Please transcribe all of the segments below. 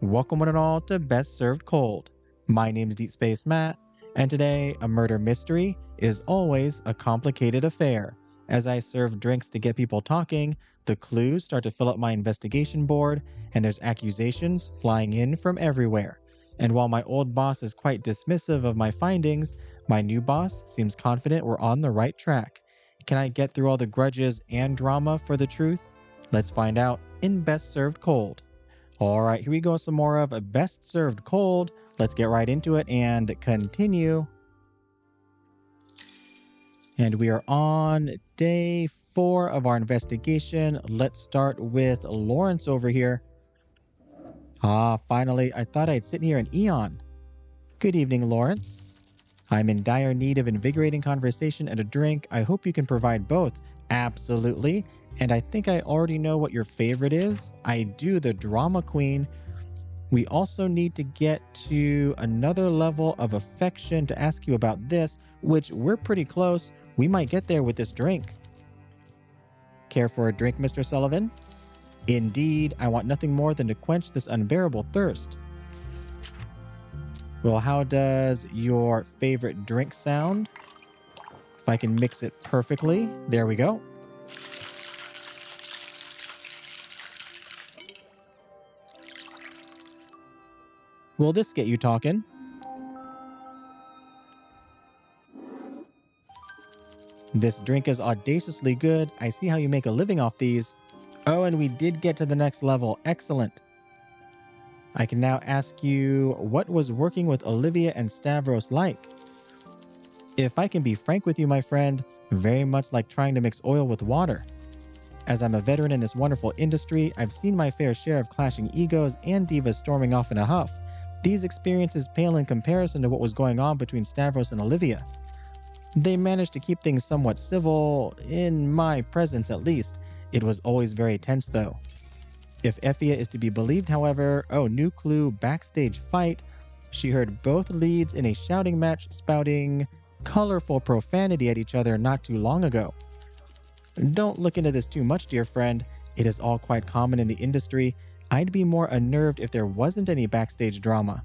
Welcome one and all to Best Served Cold. My name is Deep Space Matt, and today a murder mystery is always a complicated affair. As I serve drinks to get people talking, the clues start to fill up my investigation board, and there's accusations flying in from everywhere. And while my old boss is quite dismissive of my findings, my new boss seems confident we're on the right track. Can I get through all the grudges and drama for the truth? Let's find out in Best Served Cold. All right, here we go, some more of Best Served Cold. Let's get right into it and continue. And we are on day 4 of our investigation. Let's start with Lawrence over here. Finally, I thought I'd sit here an eon. Good evening, Lawrence. I'm in dire need of invigorating conversation and a drink. I hope you can provide both. Absolutely. And I think I already know what your favorite is. I do, the drama queen. We also need to get to another level of affection to ask you about this, which we're pretty close. We might get there with this drink. Care for a drink, Mr. Sullivan? Indeed, I want nothing more than to quench this unbearable thirst. Well, how does your favorite drink sound? If I can mix it perfectly, there we go. Will this get you talking? This drink is audaciously good. I see how you make a living off these. Oh, and we did get to the next level. Excellent. I can now ask you, what was working with Olivia and Stavros like? If I can be frank with you, my friend, very much like trying to mix oil with water. As I'm a veteran in this wonderful industry, I've seen my fair share of clashing egos and divas storming off in a huff. These experiences pale in comparison to what was going on between Stavros and Olivia. They managed to keep things somewhat civil, in my presence at least. It was always very tense though. If Efia is to be believed, however, new clue, backstage fight, she heard both leads in a shouting match spouting colorful profanity at each other not too long ago. Don't look into this too much, dear friend. It is all quite common in the industry. I'd be more unnerved if there wasn't any backstage drama.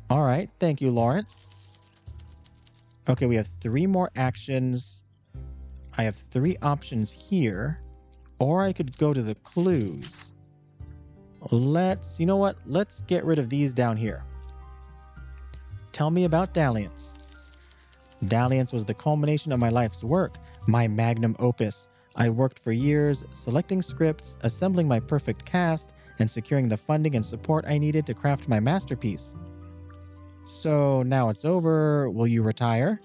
All right, thank you, Lawrence. Okay, we have 3 more actions. I have 3 options here, or I could go to the clues. You know what? Let's get rid of these down here. Tell me about Dalliance. Dalliance was the culmination of my life's work, my magnum opus. I worked for years, selecting scripts, assembling my perfect cast, and securing the funding and support I needed to craft my masterpiece. So now it's over, will you retire?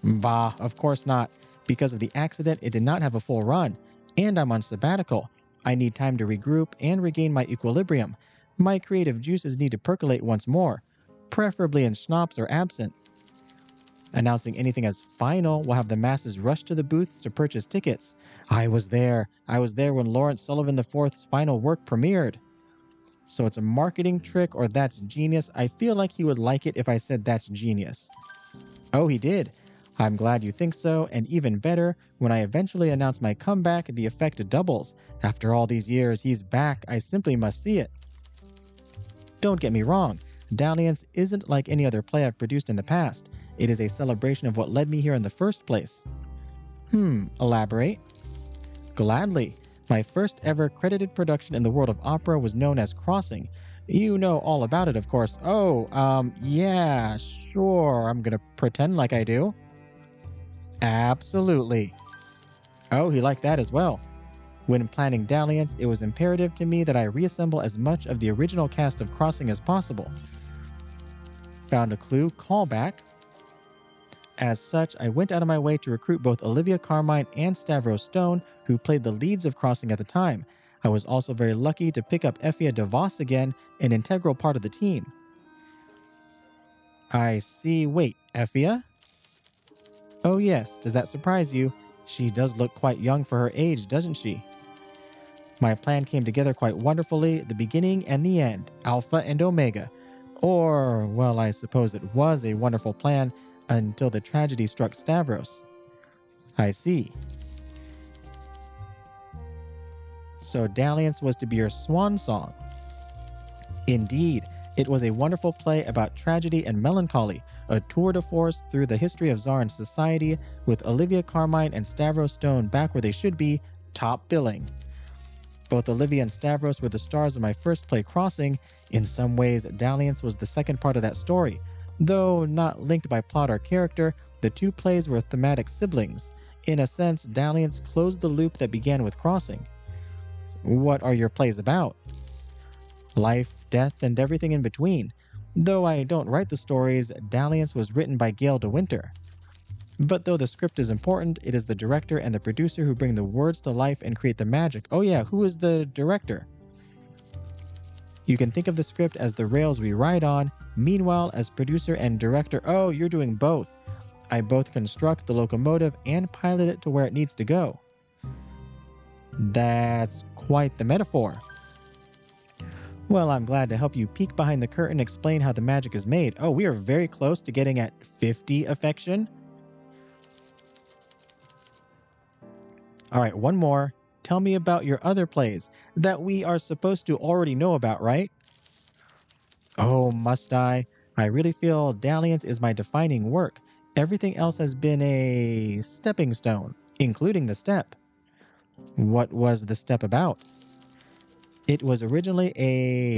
Bah, of course not. Because of the accident, it did not have a full run, and I'm on sabbatical. I need time to regroup and regain my equilibrium. My creative juices need to percolate once more, preferably in schnapps or absinthe. Announcing anything as final will have the masses rush to the booths to purchase tickets. I was there when Lawrence Sullivan IV's final work premiered. So it's a marketing trick or that's genius. I feel like he would like it if I said that's genius. Oh, he did. I'm glad you think so, and even better, when I eventually announce my comeback, the effect doubles. After all these years, he's back. I simply must see it. Don't get me wrong. Dalliance isn't like any other play I've produced in the past. It is a celebration of what led me here in the first place. Elaborate? Gladly. My first ever credited production in the world of opera was known as Crossing. You know all about it, of course. Yeah, sure. I'm gonna pretend like I do. Absolutely. Oh, he liked that as well. When planning Dalliance, it was imperative to me that I reassemble as much of the original cast of Crossing as possible. Found a clue, callback. As such, I went out of my way to recruit both Olivia Carmine and Stavros Stone, who played the leads of Crossing at the time. I was also very lucky to pick up Efia De Vos again, an integral part of the team. I see. Wait, Efia? Oh yes, does that surprise you? She does look quite young for her age, doesn't she? My plan came together quite wonderfully, the beginning and the end, Alpha and Omega. Or, well, I suppose it was a wonderful plan until the tragedy struck Stavros. I see. So Dalliance was to be your swan song. Indeed, it was a wonderful play about tragedy and melancholy, a tour de force through the history of Tsarin society, with Olivia Carmine and Stavros Stone back where they should be, top billing. Both Olivia and Stavros were the stars of my first play, Crossing. In some ways, Dalliance was the second part of that story. Though not linked by plot or character, the two plays were thematic siblings. In a sense, Dalliance closed the loop that began with Crossing. What are your plays about? Life, death, and everything in between. Though I don't write the stories, Dalliance was written by Gail De Winter. But though the script is important, it is the director and the producer who bring the words to life and create the magic. Oh yeah, who is the director? You can think of the script as the rails we ride on. Meanwhile, as producer and director, oh, you're doing both. I both construct the locomotive and pilot it to where it needs to go. That's quite the metaphor. Well, I'm glad to help you peek behind the curtain and explain how the magic is made. Oh, we are very close to getting at 50 affection. All right, one more. Tell me about your other plays that we are supposed to already know about, right? Oh, must I? I really feel Dalliance is my defining work. Everything else has been a stepping stone, including the step. What was the step about? It was originally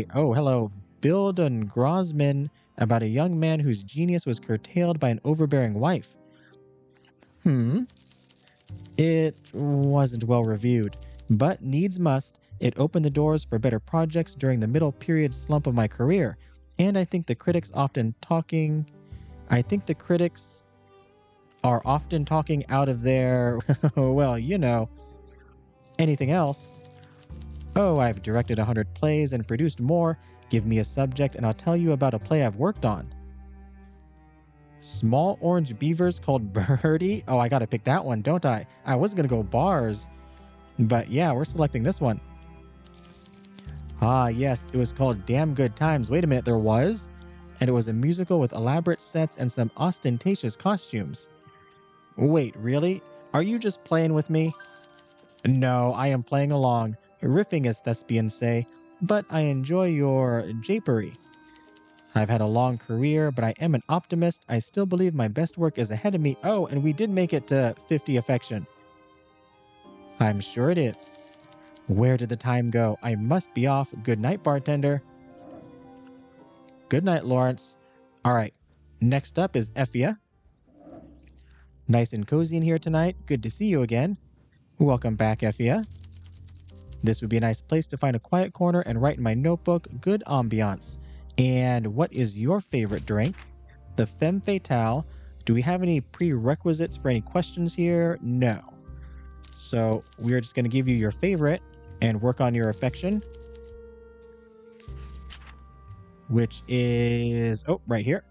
Bilden Grosman, about a young man whose genius was curtailed by an overbearing wife. It wasn't well reviewed, but needs must. It opened the doors for better projects during the middle period slump of my career, and I think the critics are often talking out of their, well, you know. Anything else? Oh, I've directed 100 plays and produced more. Give me a subject and I'll tell you about a play I've worked on. Small orange beavers called Birdie? Oh, I gotta pick that one, don't I? I was gonna go bars. But yeah, we're selecting this one. Ah, yes, it was called Damn Good Times. Wait a minute, there was? And it was a musical with elaborate sets and some ostentatious costumes. Wait, really? Are you just playing with me? No, I am playing along, riffing as thespians say, but I enjoy your japery. I've had a long career, but I am an optimist. I still believe my best work is ahead of me. Oh, and we did make it to 50 affection. I'm sure it is. Where did the time go? I must be off. Good night, bartender. Good night, Lawrence. All right, next up is Efia. Nice and cozy in here tonight. Good to see you again. Welcome back, Efia. This would be a nice place to find a quiet corner and write in my notebook. Good ambiance. And what is your favorite drink? The femme fatale. Do we have any prerequisites for any questions here? No. So we're just going to give you your favorite and work on your affection, which is, right here.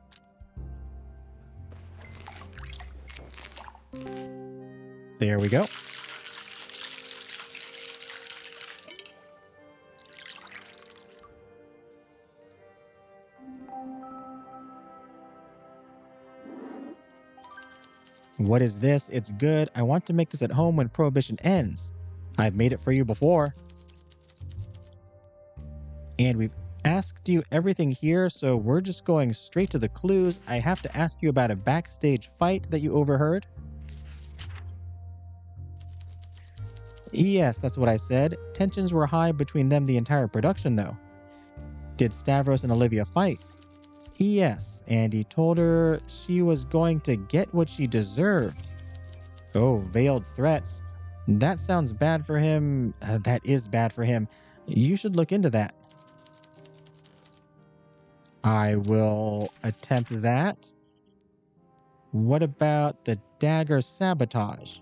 There we go. What is this? It's good. I want to make this at home when prohibition ends. I've made it for you before. And we've asked you everything here, so we're just going straight to the clues. I have to ask you about a backstage fight that you overheard. Yes, that's what I said. Tensions were high between them the entire production, though. Did Stavros and Olivia fight? Yes, and he told her she was going to get what she deserved. Oh, veiled threats. That sounds bad for him. That is bad for him. You should look into that. I will attempt that. What about the dagger sabotage?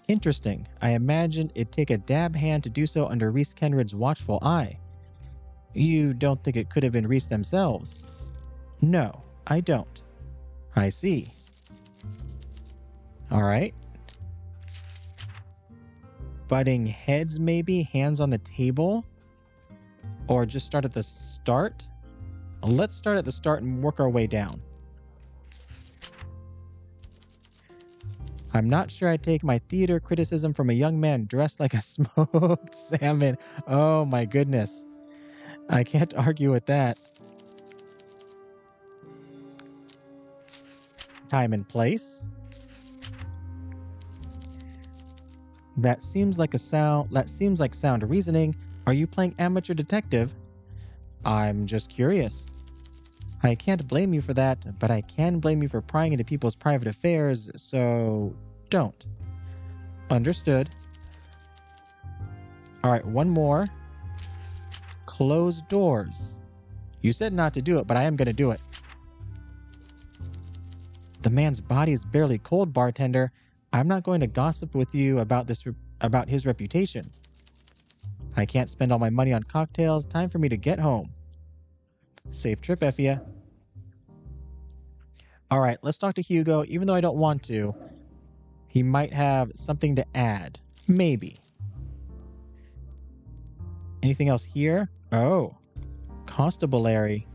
Interesting. I imagine it'd take a dab hand to do so under Reece Kenryd's watchful eye. You don't think it could have been Reece themselves? No, I don't. I see. All right. Butting heads, maybe? Hands on the table? Or just start at the start? Let's start at the start and work our way down. I'm not sure I take my theater criticism from a young man dressed like a smoked salmon. Oh my goodness. I can't argue with that. Time and place. That seems like sound reasoning. Are you playing amateur detective? I'm just curious. I can't blame you for that, but I can blame you for prying into people's private affairs, so don't. Understood. All right, one more. Closed doors. You said not to do it, but I am going to do it. The man's body is barely cold, bartender. I'm not going to gossip with you about about his reputation. I can't spend all my money on cocktails. Time for me to get home. Safe trip, Efia. All right, let's talk to Hugo. Even though I don't want to, he might have something to add. Maybe. Anything else here? Oh, constabulary.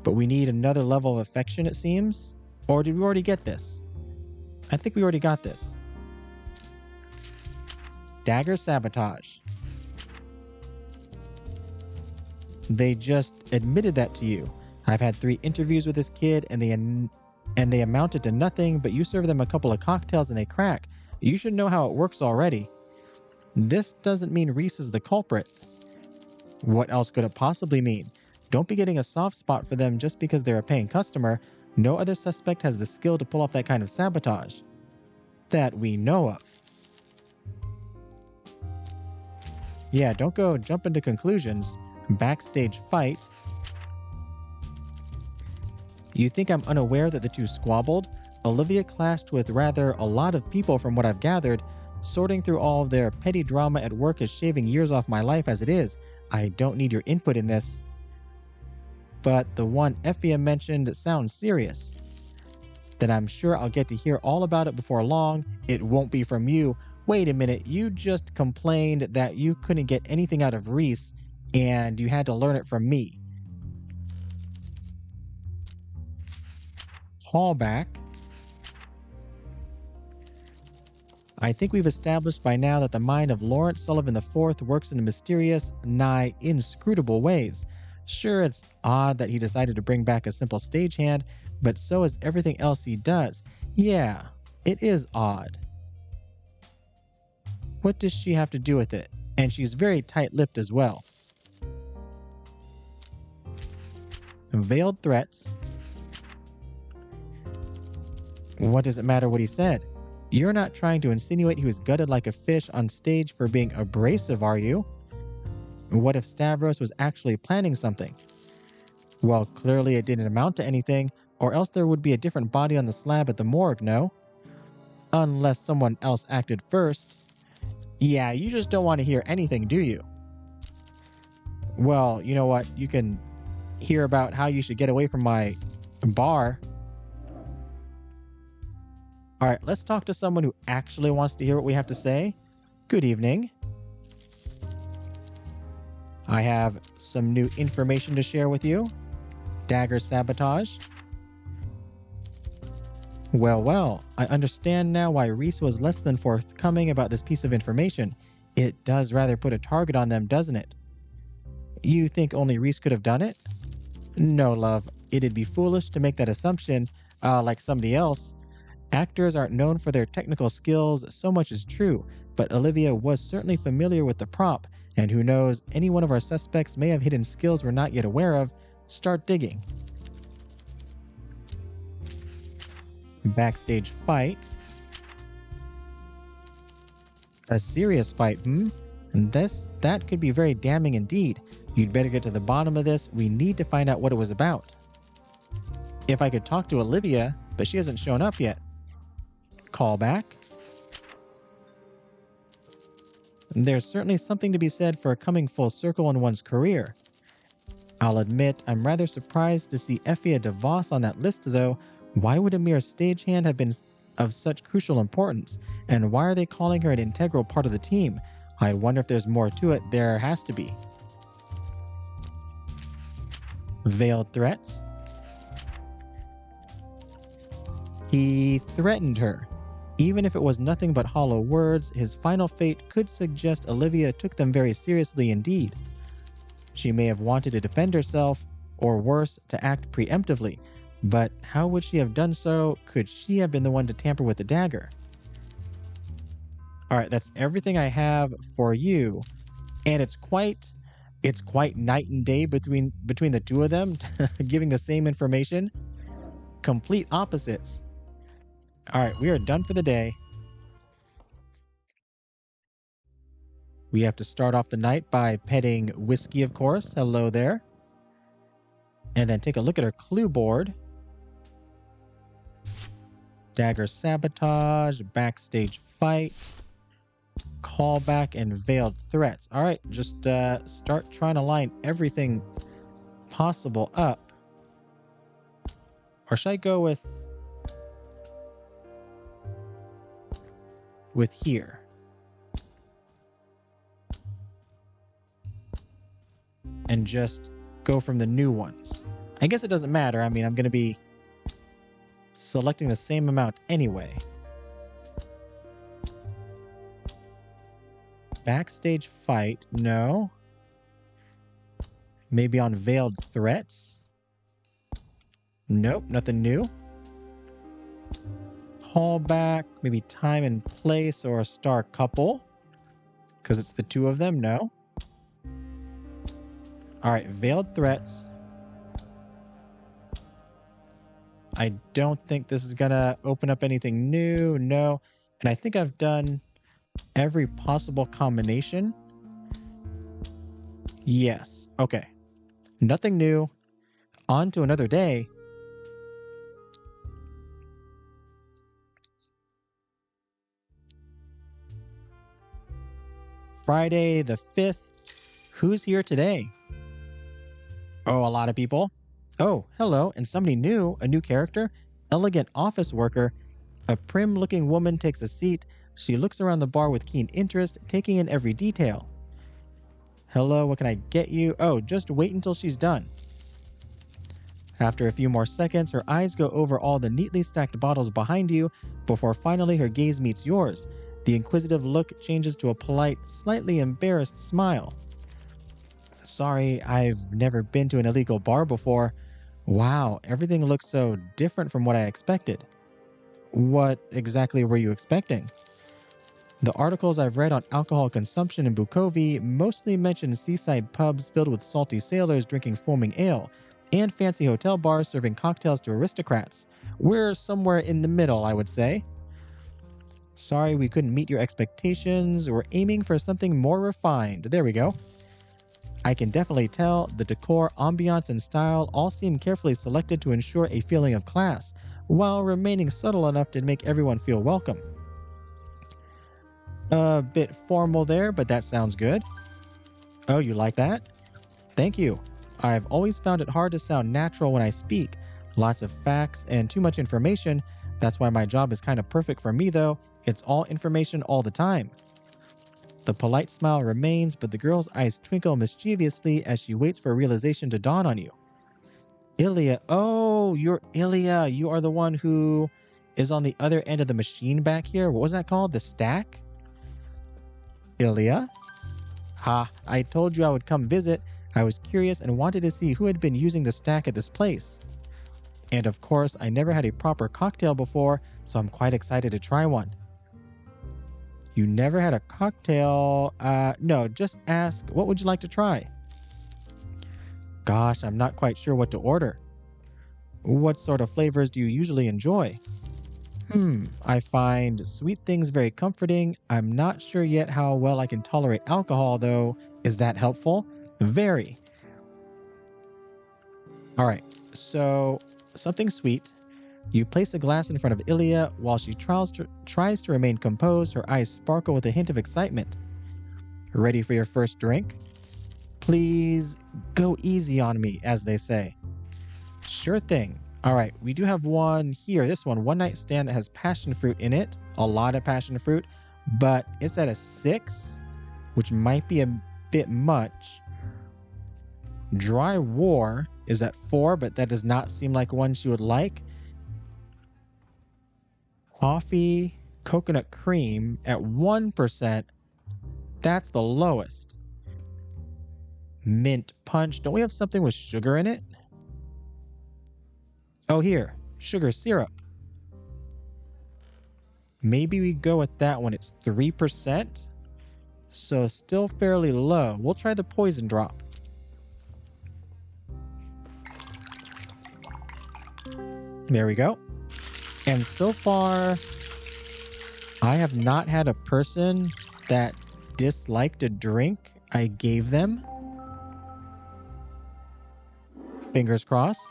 But we need another level of affection, it seems. Or did we already get this? I think we already got this. Dagger sabotage. They just admitted that to you. I've had 3 interviews with this kid and they amounted to nothing, but you serve them a couple of cocktails and they crack. You should know how it works already. This doesn't mean Reece is the culprit. What else could it possibly mean? Don't be getting a soft spot for them just because they're a paying customer. No other suspect has the skill to pull off that kind of sabotage. That we know of. Yeah, don't go jump into conclusions. Backstage fight. You think I'm unaware that the two squabbled? Olivia clashed with rather a lot of people from what I've gathered. Sorting through all of their petty drama at work is shaving years off my life as it is. I don't need your input in this. But the one Efia mentioned sounds serious. Then I'm sure I'll get to hear all about it before long. It won't be from you. Wait a minute, you just complained that you couldn't get anything out of Reece, and you had to learn it from me. Callback. I think we've established by now that the mind of Lawrence Sullivan IV works in mysterious, nigh inscrutable ways. Sure, it's odd that he decided to bring back a simple stagehand, but so is everything else he does. Yeah, it is odd. What does she have to do with it? And she's very tight-lipped as well. Veiled threats. What does it matter what he said? You're not trying to insinuate he was gutted like a fish on stage for being abrasive, are you? What if Stavros was actually planning something? Well, clearly it didn't amount to anything, or else there would be a different body on the slab at the morgue, no? Unless someone else acted first. Yeah, you just don't want to hear anything, do you? Well, you know what? You can hear about how you should get away from my bar. All right, let's talk to someone who actually wants to hear what we have to say. Good evening. I have some new information to share with you. Dagger sabotage. Well, I understand now why Reece was less than forthcoming about this piece of information. It does rather put a target on them, doesn't it? You think only Reece could have done it? No, love. It'd be foolish to make that assumption, like somebody else. Actors aren't known for their technical skills, so much is true, but Olivia was certainly familiar with the prop, and who knows, any one of our suspects may have hidden skills we're not yet aware of. Start digging. Backstage fight. A serious fight, And that could be very damning indeed. You'd better get to the bottom of this. We need to find out what it was about. If I could talk to Olivia, but she hasn't shown up yet. Call back. There's certainly something to be said for coming full circle in one's career. I'll admit, I'm rather surprised to see Efia De Vos on that list, though. Why would a mere stagehand have been of such crucial importance? And why are they calling her an integral part of the team? I wonder if there's more to it. There has to be. Veiled threats. He threatened her. Even if it was nothing but hollow words, his final fate could suggest Olivia took them very seriously indeed. She may have wanted to defend herself, or worse, to act preemptively. But how would she have done so? Could she have been the one to tamper with the dagger? All right, that's everything I have for you. And it's quite night and day between the two of them, giving the same information. Complete opposites. All right, we are done for the day. We have to start off the night by petting Whiskey, of course. Hello there. And then take a look at her clue board. Dagger sabotage, backstage fight, callback, and veiled threats. All right, just start trying to line everything possible up. Or should I go with here? And just go from the new ones. I guess it doesn't matter. I mean, I'm going to be selecting the same amount anyway. Backstage fight, no. Maybe on veiled threats? Nope, nothing new. Callback, maybe time and place or a star couple. Because it's the two of them, no. Alright, veiled threats. I don't think this is gonna open up anything new, no. And I think I've done every possible combination. Yes, okay. Nothing new. On to another day. Friday the 5th. Who's here today? Oh, a lot of people. Oh, hello, and somebody new, a new character, elegant office worker. A prim-looking woman takes a seat. She looks around the bar with keen interest, taking in every detail. Hello, what can I get you? Oh, just wait until she's done. After a few more seconds, her eyes go over all the neatly stacked bottles behind you, before finally her gaze meets yours. The inquisitive look changes to a polite, slightly embarrassed smile. Sorry, I've never been to an illegal bar before. Wow, everything looks so different from what I expected. What exactly were you expecting? The articles I've read on alcohol consumption in Bukovi mostly mention seaside pubs filled with salty sailors drinking foaming ale, and fancy hotel bars serving cocktails to aristocrats. We're somewhere in the middle, I would say. Sorry we couldn't meet your expectations. We're aiming for something more refined. There we go. I can definitely tell the decor, ambiance, and style all seem carefully selected to ensure a feeling of class, while remaining subtle enough to make everyone feel welcome. A bit formal there, but that sounds good. Oh, you like that? Thank you. I've always found it hard to sound natural when I speak. Lots of facts and too much information. That's why my job is kind of perfect for me, though. It's all information all the time. The polite smile remains, but the girl's eyes twinkle mischievously as she waits for realization to dawn on you. Ilya. Oh, you're Ilya. You are the one who is on the other end of the machine back here. What was that called? The stack? Ilya? Ha, I told you I would come visit. I was curious and wanted to see who had been using the stack at this place. And of course, I never had a proper cocktail before, so I'm quite excited to try one. You never had a cocktail? No, just ask, what would you like to try? Gosh, I'm not quite sure what to order. What sort of flavors do you usually enjoy? I find sweet things very comforting. I'm not sure yet how well I can tolerate alcohol, though. Is that helpful? Very. All right, so something sweet. You place a glass in front of Ilya while she tries to remain composed. Her eyes sparkle with a hint of excitement. Ready for your first drink? Please go easy on me, as they say. Sure thing. All right, we do have one here. This one night stand that has passion fruit in it. A lot of passion fruit, but it's at a 6, which might be a bit much. Dry War is at 4, but that does not seem like one she would like. Coffee, Coconut cream at 1%. That's the lowest. Mint punch. Don't we have something with sugar in it? Oh, here. Sugar syrup. Maybe we go with that one. It's 3%. So still fairly low. We'll try the poison drop. There we go. And so far, I have not had a person that disliked a drink I gave them. Fingers crossed.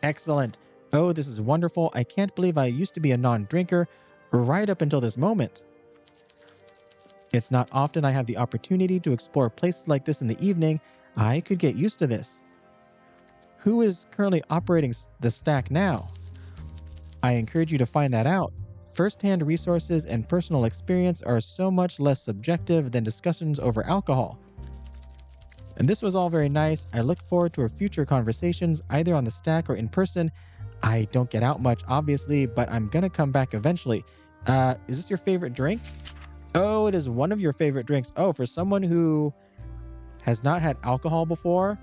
Excellent. Oh, this is wonderful. I can't believe I used to be a non-drinker right up until this moment. It's not often I have the opportunity to explore places like this in the evening. I could get used to this. Who is currently operating the S.T.A.C now? I encourage you to find that out. First-hand resources and personal experience are so much less subjective than discussions over alcohol. And this was all very nice. I look forward to our future conversations, either on the S.T.A.C or in person. I don't get out much, obviously, but I'm gonna come back eventually. Is this your favorite drink? Oh, it is one of your favorite drinks. Oh, for someone who has not had alcohol before,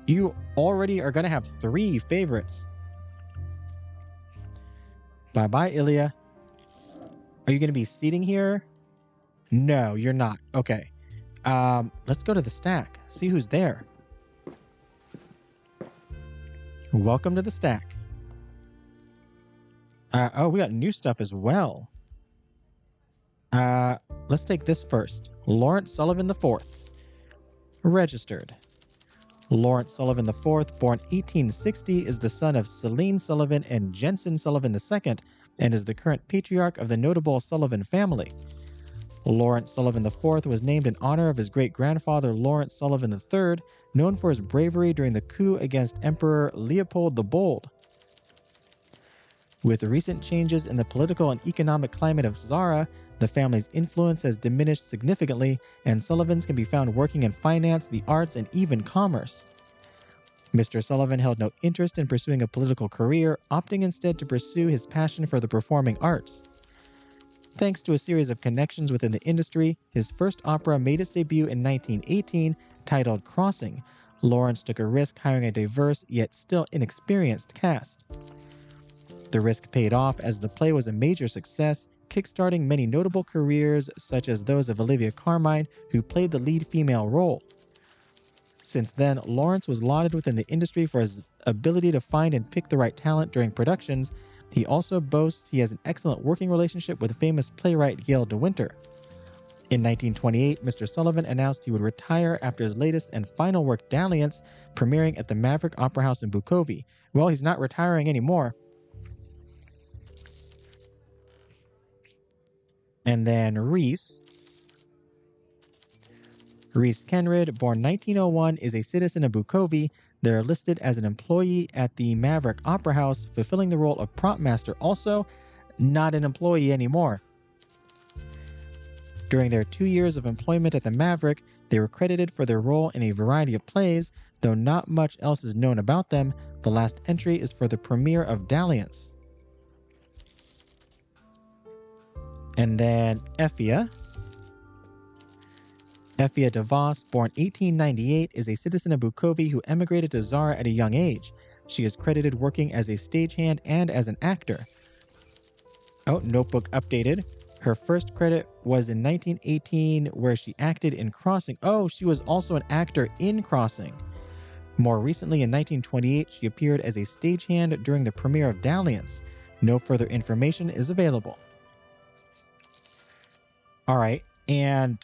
you already are gonna have 3 favorites. Bye-bye, Ilya. Are you gonna be seating here? No, you're not. Okay. Let's go to the S.T.A.C. See who's there. Welcome to the S.T.A.C. Oh, we got new stuff as well. Let's take this first. Lawrence Sullivan IV. Registered. Lawrence Sullivan IV, born 1860, is the son of Celine Sullivan and Jensen Sullivan II, and is the current patriarch of the notable Sullivan family. Lawrence Sullivan IV was named in honor of his great-grandfather Lawrence Sullivan III, known for his bravery during the coup against Emperor Leopold the Bold. With the recent changes in the political and economic climate of Zara, the family's influence has diminished significantly, and Sullivans can be found working in finance, the arts, and even commerce. Mr. Sullivan held no interest in pursuing a political career, opting instead to pursue his passion for the performing arts. Thanks to a series of connections within the industry, his first opera made its debut in 1918, titled Crossing. Lawrence took a risk hiring a diverse, yet still inexperienced cast. The risk paid off as the play was a major success, kickstarting many notable careers such as those of Olivia Carmine, who played the lead female role. Since then, Lawrence was lauded within the industry for his ability to find and pick the right talent during productions. He also boasts he has an excellent working relationship with famous playwright Gail De Winter. In 1928, Mr. Sullivan announced he would retire after his latest and final work, Dalliance, premiering at the Maverick Opera House in Bukovy. Well, he's not retiring anymore. And then Reece Kenryd, born 1901, is a citizen of Bukovy. They're listed as an employee at the Maverick Opera House, fulfilling the role of prop master, also not an employee anymore. During their 2 years of employment at the Maverick, they were credited for their role in a variety of plays, though not much else is known about them. The last entry is for the premiere of Dalliance. And then Efia De Vos, born 1898, is a citizen of Bukovy who emigrated to Zara at a young age. She is credited working as a stagehand and as an actor. Oh, notebook updated. Her first credit was in 1918, where she acted in Crossing. Oh, she was also an actor in Crossing. More recently, in 1928, she appeared as a stagehand during the premiere of Dalliance. No further information is available. All right, and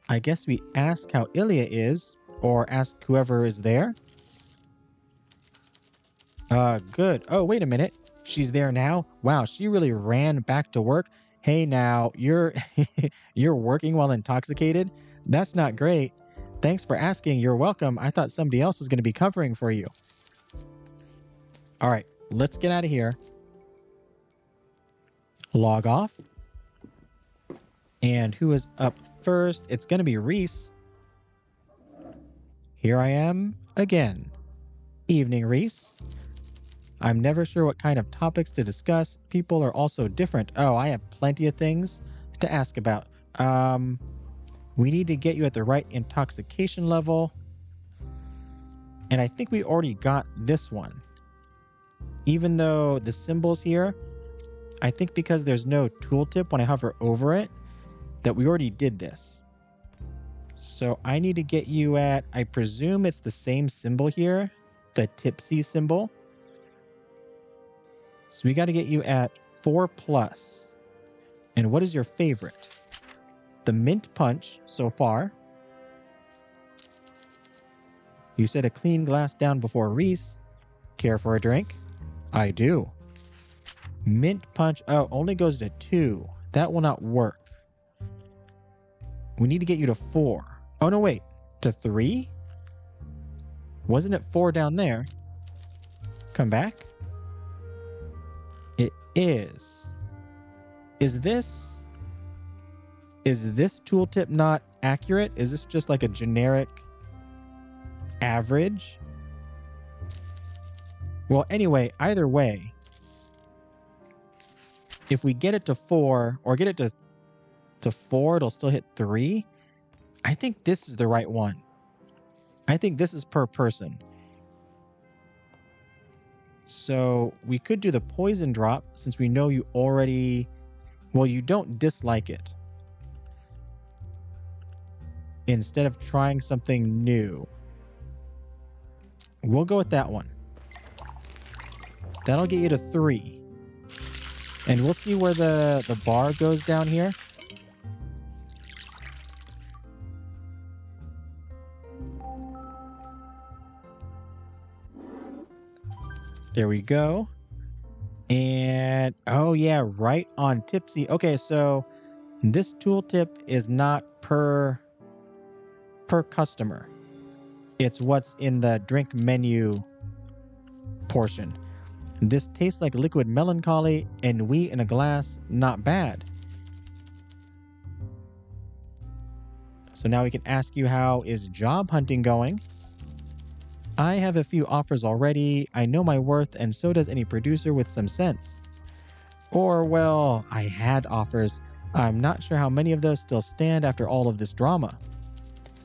I guess we ask how Ilya is, or ask whoever is there. Good. Oh, wait a minute. She's there now? Wow, she really ran back to work. Hey, now, you're you're working while intoxicated? That's not great. Thanks for asking. You're welcome. I thought somebody else was going to be covering for you. All right, let's get out of here. Log off. And who is up first? It's going to be Reece. Here I am again. Evening, Reece. I'm never sure what kind of topics to discuss. People are all so different. Oh, I have plenty of things to ask about. We need to get you at the right intoxication level. And I think we already got this one. Even though the symbols here, I think because there's no tooltip when I hover over it, that we already did this. So I need to get you at, I presume it's the same symbol here, the tipsy symbol. So we got to get you at 4+. And what is your favorite? The mint punch so far. You said a clean glass down before Reese. Care for a drink? I do. Mint punch, oh, only goes to 2. That will not work. We need to get you to 4. Oh, no, wait. To 3? Wasn't it 4 down there? Come back. It is. Is this tooltip not accurate? Is this just like a generic average? Well, anyway, either way, if we get it to 4 or get it to 4, it'll still hit 3. I think this is the right one. I think this is per person. So we could do the poison drop since we know you already, well, you don't dislike it. Instead of trying something new. We'll go with that one. That'll get you to 3. And we'll see where the bar goes down here. There we go. And, oh yeah, right on tipsy. Okay, so this tooltip is not per customer. It's what's in the drink menu portion. This tastes like liquid melancholy and wheat in a glass. Not bad. So now we can ask you, how is job hunting going? I have a few offers already. I know my worth, and so does any producer with some sense. Or, well, I had offers. I'm not sure how many of those still stand after all of this drama.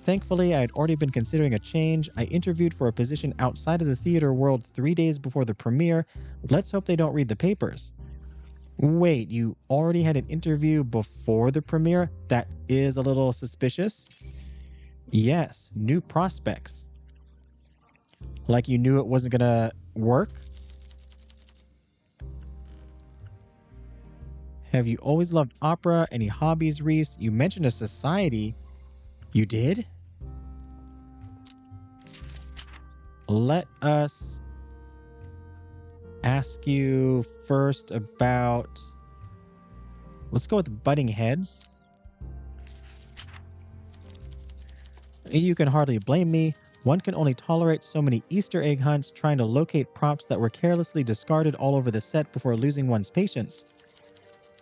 Thankfully, I had already been considering a change. I interviewed for a position outside of the theater world 3 days before the premiere. Let's hope they don't read the papers. Wait, you already had an interview before the premiere? That is a little suspicious. Yes, new prospects. Like you knew it wasn't gonna work? Have you always loved opera? Any hobbies, Reese? You mentioned a society. You did? Let us ask you first about... Let's go with butting heads. You can hardly blame me. One can only tolerate so many Easter egg hunts trying to locate props that were carelessly discarded all over the set before losing one's patience.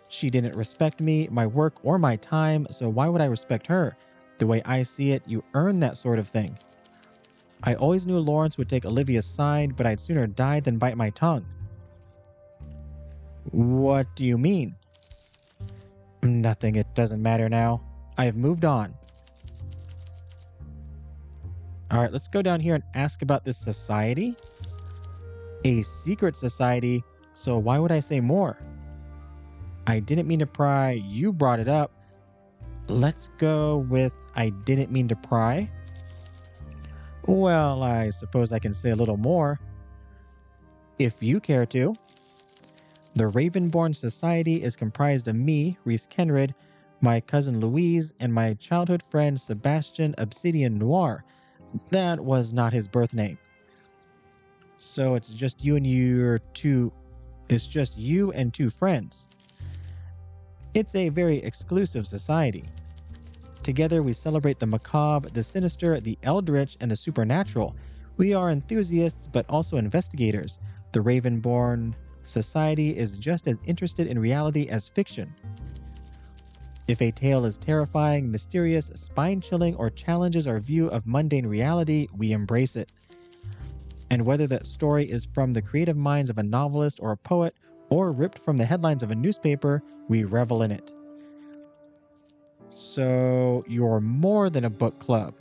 She didn't respect me, my work, or my time, so why would I respect her? The way I see it, you earn that sort of thing. I always knew Lawrence would take Olivia's side, but I'd sooner die than bite my tongue. What do you mean? Nothing, it doesn't matter now. I have moved on. Alright, let's go down here and ask about this society. A secret society, so why would I say more? I didn't mean to pry, you brought it up. Let's go with I didn't mean to pry. Well, I suppose I can say a little more. If you care to. The Ravenborn Society is comprised of me, Reece Kenryd, my cousin Louise, and my childhood friend Sebastian Obsidian Noir. That was not his birth name. So it's just you and it's just you and 2 friends. It's a very exclusive society. Together we celebrate the macabre, the sinister, the eldritch, and the supernatural. We are enthusiasts, but also investigators. The Ravenborn Society is just as interested in reality as fiction. If a tale is terrifying, mysterious, spine-chilling, or challenges our view of mundane reality, we embrace it. And whether that story is from the creative minds of a novelist or a poet, or ripped from the headlines of a newspaper, we revel in it. So, you're more than a book club.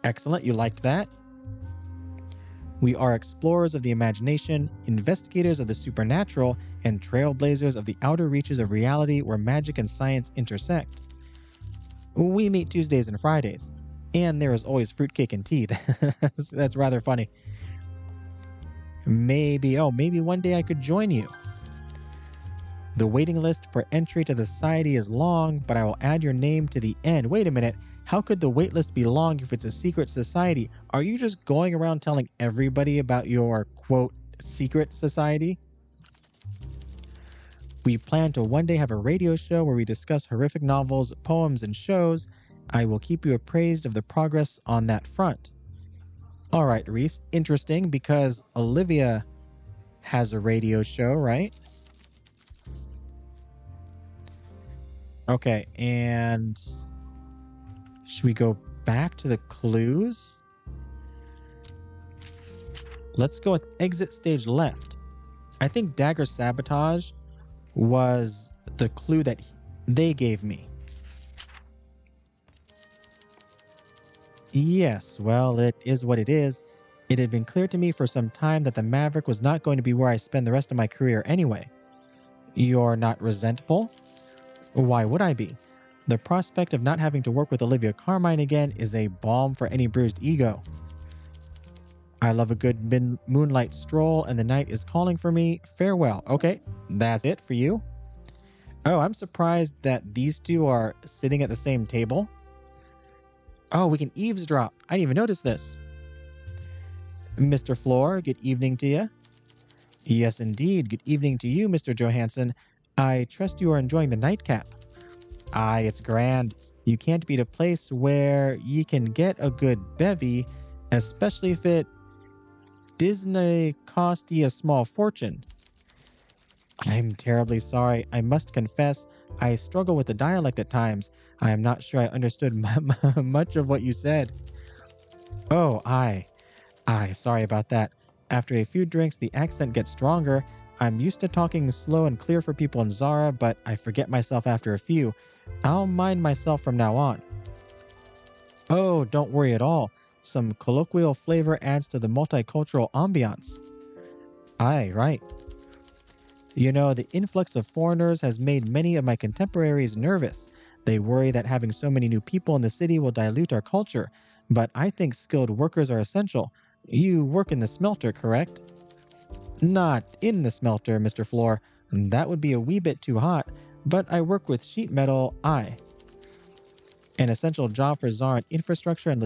Excellent, you liked that. We are explorers of the imagination, investigators of the supernatural, and trailblazers of the outer reaches of reality where magic and science intersect. We meet Tuesdays and Fridays, and there is always fruitcake and tea. That's rather funny. Maybe one day I could join you. The waiting list for entry to the society is long, but I will add your name to the end. Wait a minute. How could the wait list be long if it's a secret society? Are you just going around telling everybody about your, quote, secret society? We plan to one day have a radio show where we discuss horrific novels, poems, and shows. I will keep you appraised of the progress on that front. All right, Reece. Interesting, because Olivia has a radio show, right? Okay, and should we go back to the clues? Let's go with exit stage left. I think dagger sabotage was the clue that they gave me. Yes, well, it is what it is. It had been clear to me for some time that the Maverick was not going to be where I spend the rest of my career anyway. You're not resentful? Why would I be? The prospect of not having to work with Olivia Carmine again is a balm for any bruised ego. I love a good moonlight stroll and the night is calling for me. Farewell. Okay, that's it for you. Oh, I'm surprised that these two are sitting at the same table. Oh, we can eavesdrop. I didn't even notice this. Mr. Floare, good evening to you. Yes, indeed. Good evening to you, Mr. Johannson. I trust you are enjoying the nightcap. Aye, it's grand. You can't beat a place where ye can get a good bevy, especially if it Disney cost ye a small fortune. I'm terribly sorry. I must confess, I struggle with the dialect at times. I am not sure I understood much of what you said. Oh, aye, sorry about that. After a few drinks, the accent gets stronger. I'm used to talking slow and clear for people in Zara, but I forget myself after a few. I'll mind myself from now on. Oh, don't worry at all. Some colloquial flavor adds to the multicultural ambiance. Aye, right. You know, the influx of foreigners has made many of my contemporaries nervous. They worry that having so many new people in the city will dilute our culture, but I think skilled workers are essential. You work in the smelter, correct? Not in the smelter, Mr. Floare. That would be a wee bit too hot, but I work with sheet metal, aye. An essential job for Zaran infrastructure and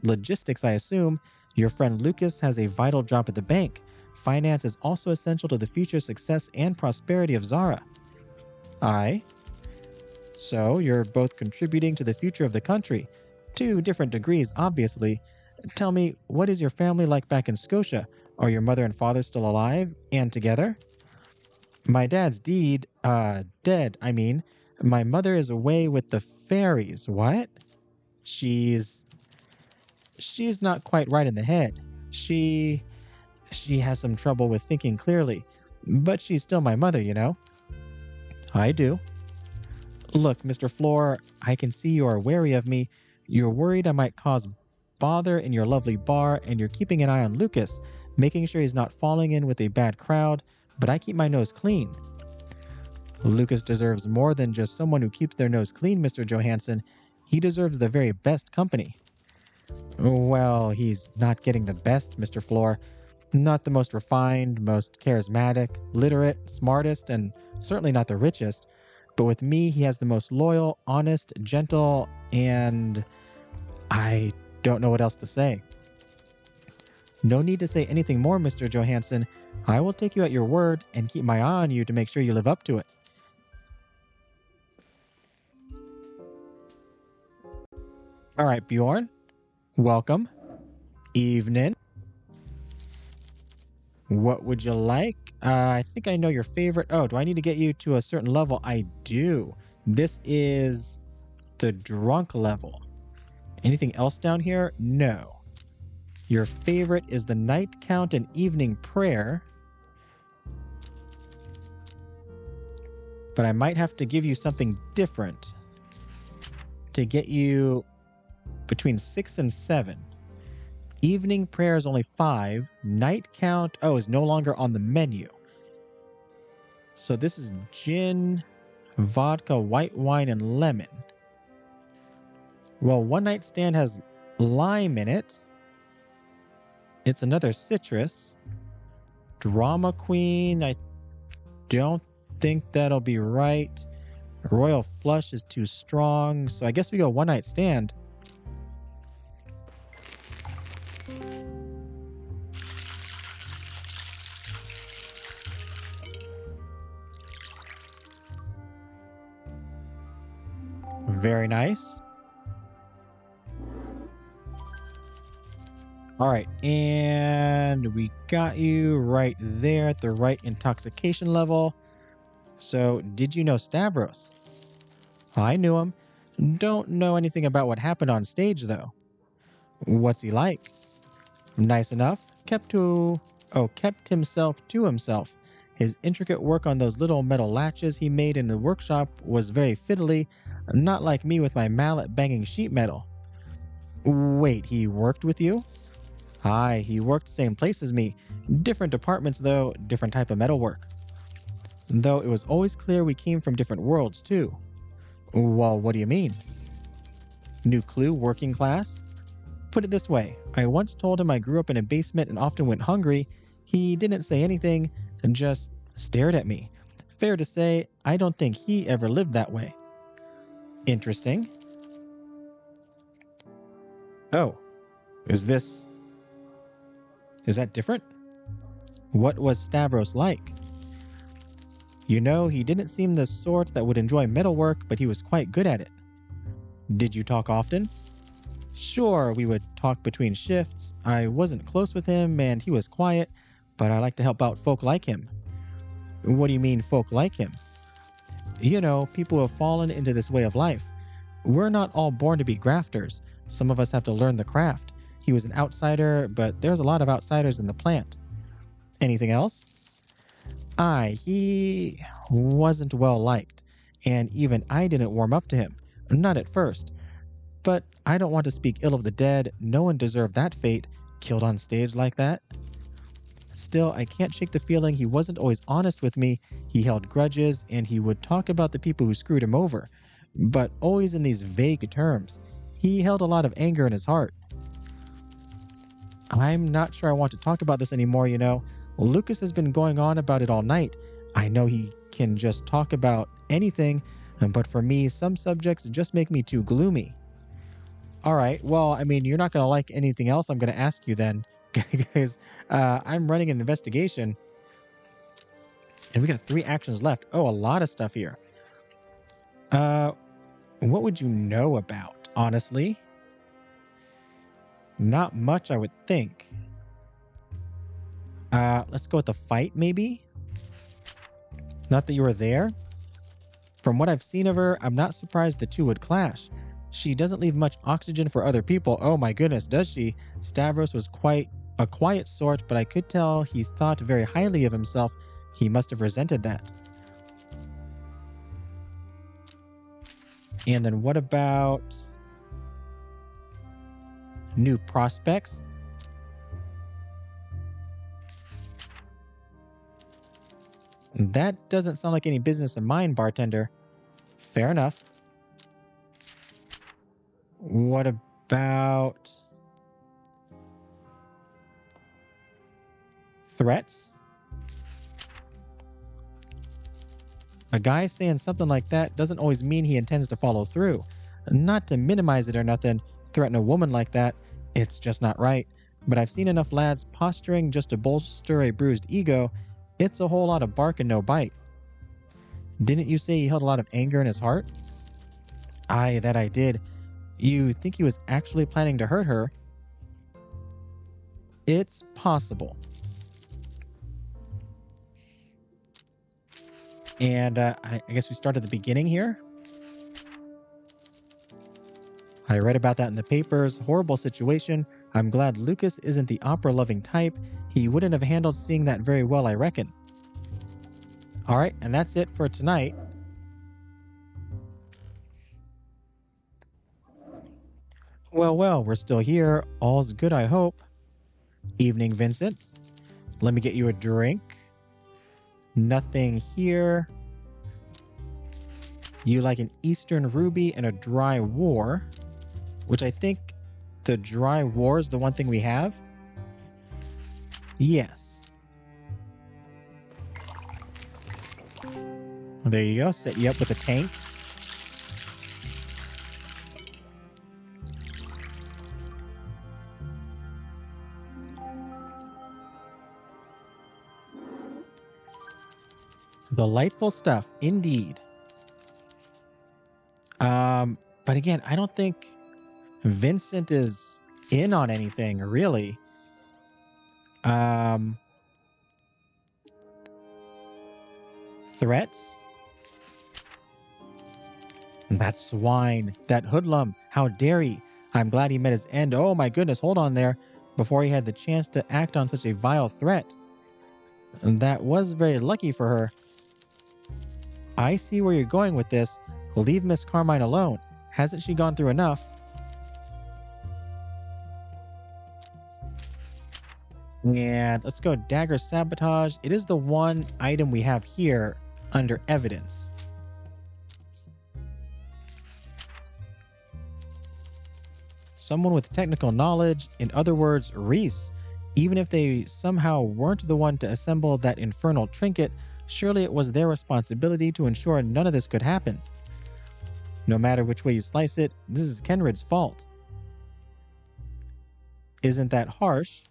logistics, I assume. Your friend Lucas has a vital job at the bank. Finance is also essential to the future success and prosperity of Zara. Aye. So, you're both contributing to the future of the country. To different degrees, obviously. Tell me, what is your family like back in Scotia? Are your mother and father still alive and together? My dad's dead, I mean. My mother is away with the fairies. What? She's not quite right in the head. She has some trouble with thinking clearly, but she's still my mother, you know. I do. Look, Mr. Floare, I can see you are wary of me. You're worried I might cause bother in your lovely bar, and you're keeping an eye on Lucas, making sure he's not falling in with a bad crowd, but I keep my nose clean. Lucas deserves more than just someone who keeps their nose clean, Mr. Johannson. He deserves the very best company. Well, he's not getting the best, Mr. Floare. Not the most refined, most charismatic, literate, smartest, and certainly not the richest. But with me, he has the most loyal, honest, gentle, and I don't know what else to say. No need to say anything more, Mr. Johannson. I will take you at your word and keep my eye on you to make sure you live up to it. All right, Bjorn. Welcome. Evening. What would you like? I think I know your favorite. Oh, do I need to get you to a certain level? I do. This is the drunk level. Anything else down here? No. Your favorite is the night count and evening prayer. But I might have to give you something different to get you between 6 and 7. Evening prayer is only 5. Night count, is no longer on the menu. So this is gin, vodka, white wine, and lemon. Well, one night stand has lime in it. It's another citrus. Drama queen, I don't think that'll be right. Royal flush is too strong, so I guess we go one night stand. Very nice. All right, and we got you right there at the right intoxication level. So, did you know Stavros? I knew him. Don't know anything about what happened on stage, though. What's he like? Nice enough. Kept himself to himself. His intricate work on those little metal latches he made in the workshop was very fiddly, not like me with my mallet banging sheet metal. Wait, he worked with you? Aye, he worked same place as me. Different departments, though, different type of metalwork. Though it was always clear we came from different worlds, too. Well, what do you mean? New clue, working class? Put it this way, I once told him I grew up in a basement and often went hungry. He didn't say anything and just stared at me. Fair to say, I don't think he ever lived that way. Interesting. Oh, is that different? What was Stavros like? You know, he didn't seem the sort that would enjoy metalwork, but he was quite good at it. Did you talk often? Sure, we would talk between shifts. I wasn't close with him, and he was quiet, but I like to help out folk like him. What do you mean, folk like him? You know, people who have fallen into this way of life. We're not all born to be grafters. Some of us have to learn the craft. He was an outsider, but there's a lot of outsiders in the plant. Anything else? He wasn't well liked, and even I didn't warm up to him. Not at first. But I don't want to speak ill of the dead. No one deserved that fate, killed on stage like that. Still, I can't shake the feeling he wasn't always honest with me. He held grudges, and he would talk about the people who screwed him over, but always in these vague terms. He held a lot of anger in his heart. I'm not sure I want to talk about this anymore, you know. Lucas has been going on about it all night. I know he can just talk about anything, but for me, some subjects just make me too gloomy. All right, well, I mean, you're not going to like anything else I'm going to ask you then, because I'm running an investigation, and we got 3 actions left. Oh, a lot of stuff here. What would you know about, honestly? Not much, I would think. Let's go with the fight, maybe? Not that you were there? From what I've seen of her, I'm not surprised the two would clash. She doesn't leave much oxygen for other people. Oh my goodness, does she? Stavros was quite a quiet sort, but I could tell he thought very highly of himself. He must have resented that. And then what about new prospects? That doesn't sound like any business of mine, bartender. Fair enough. What about threats? A guy saying something like that doesn't always mean he intends to follow through. Not to minimize it or nothing, threaten a woman like that, it's just not right. But I've seen enough lads posturing just to bolster a bruised ego. It's a whole lot of bark and no bite. Didn't you say he held a lot of anger in his heart? Aye, that I did. You think he was actually planning to hurt her? It's possible. And I guess we start at the beginning here. I read about that in the papers. Horrible situation. I'm glad Lucas isn't the opera-loving type. He wouldn't have handled seeing that very well, I reckon. All right, and that's it for tonight. Well, we're still here. All's good, I hope. Evening, Vincent. Let me get you a drink. Nothing here. You like an Eastern Ruby and a Dry War, which I think the Dry War is the one thing we have. Yes. There you go. Set you up with a tank. Delightful stuff, indeed. But again, I don't think Vincent is in on anything, really. Threats? That swine, that hoodlum, how dare he? I'm glad he met his end. Oh my goodness, hold on there. Before he had the chance to act on such a vile threat. That was very lucky for her. I see where you're going with this. Leave Miss Carmine alone. Hasn't she gone through enough? And let's go dagger sabotage. It is the one item we have here under evidence. Someone with technical knowledge, in other words, Reece. Even if they somehow weren't the one to assemble that infernal trinket, surely it was their responsibility to ensure none of this could happen. No matter which way you slice it, this is Kenryd's fault. Isn't that harsh?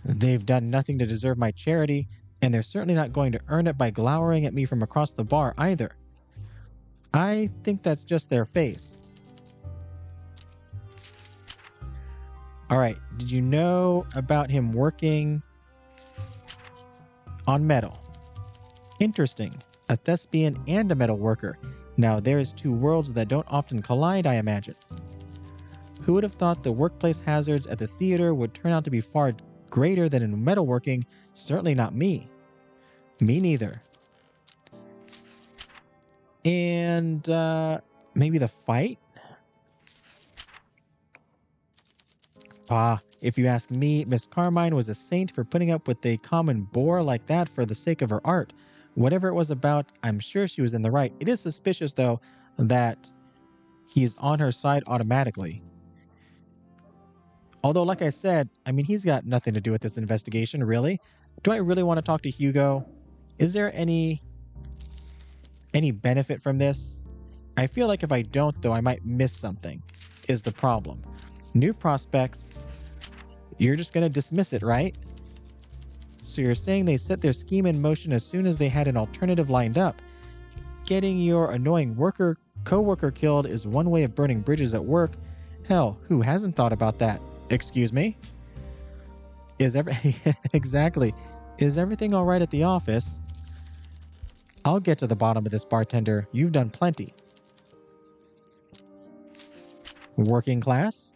They've done nothing to deserve my charity, and they're certainly not going to earn it by glowering at me from across the bar either. I think that's just their face. All right, did you know about him working on metal? Interesting. A thespian and a metal worker. Now, there's two worlds that don't often collide, I imagine. Who would have thought the workplace hazards at the theater would turn out to be far greater than in metalworking? Certainly not me. Me neither. And maybe the fight? If you ask me, Miss Carmine was a saint for putting up with a common bore like that for the sake of her art. Whatever it was about, I'm sure she was in the right. It is suspicious, though, that he's on her side automatically. Although, like I said, I mean, he's got nothing to do with this investigation, really. Do I really want to talk to Hugo? Is there any benefit from this? I feel like if I don't, though, I might miss something, is the problem. New prospects, you're just going to dismiss it, right? So you're saying they set their scheme in motion as soon as they had an alternative lined up. Getting your annoying co-worker killed is one way of burning bridges at work. Hell, who hasn't thought about that? Excuse me? Exactly. Is everything all right at the office? I'll get to the bottom of this, bartender. You've done plenty. Working class?